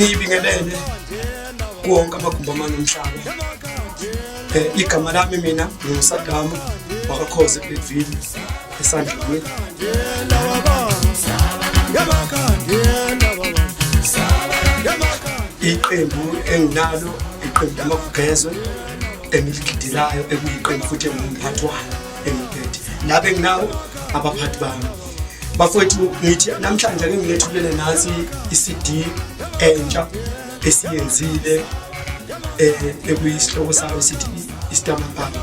ngibingelele konke amagumbi amane omhlaba. Igama lami mina ngiSagama wakakhoze Bedville eSandleni. Iqembu enginalo iqembu lamagugu ezwe engiligidilayo ekuyiqembu futhi engumphathi walo engiphethe. Lapha enginawo abaphathi bami. Bafowethu ngithi namhlanje ake ngilethulele nasi iCD entsha esiyenzile ekuyisihloko sayo sithi istamapant.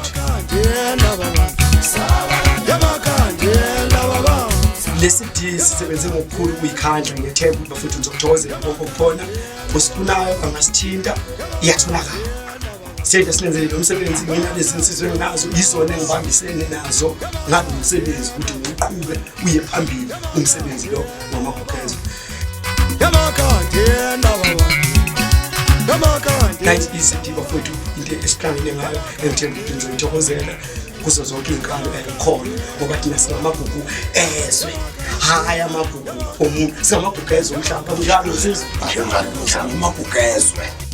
Lesi sisebenze ngokukhulu kuyikhandla ngethemba bafowethu ngizokuthokozela konke okukhona osifunayo angasithinta iyatholakala. Siyeke silenzele lo msebenzi nginalezi insizwe enginazo izona engibambisene nazo ngalo msebenzi ukuthi ngiqhube uye phambili umsebenzi lo wamagugu ezwe. Nice ECD bafowethu into esihlangene ngayo engithemba ukuthi ngizoyithokozela kuzo zonke inkalo ekhona ngoba thina singamagugu ezwe hayi amagugu omuntu singamagugu ezwe umhlaba njalo sizwe amagugu ezwe.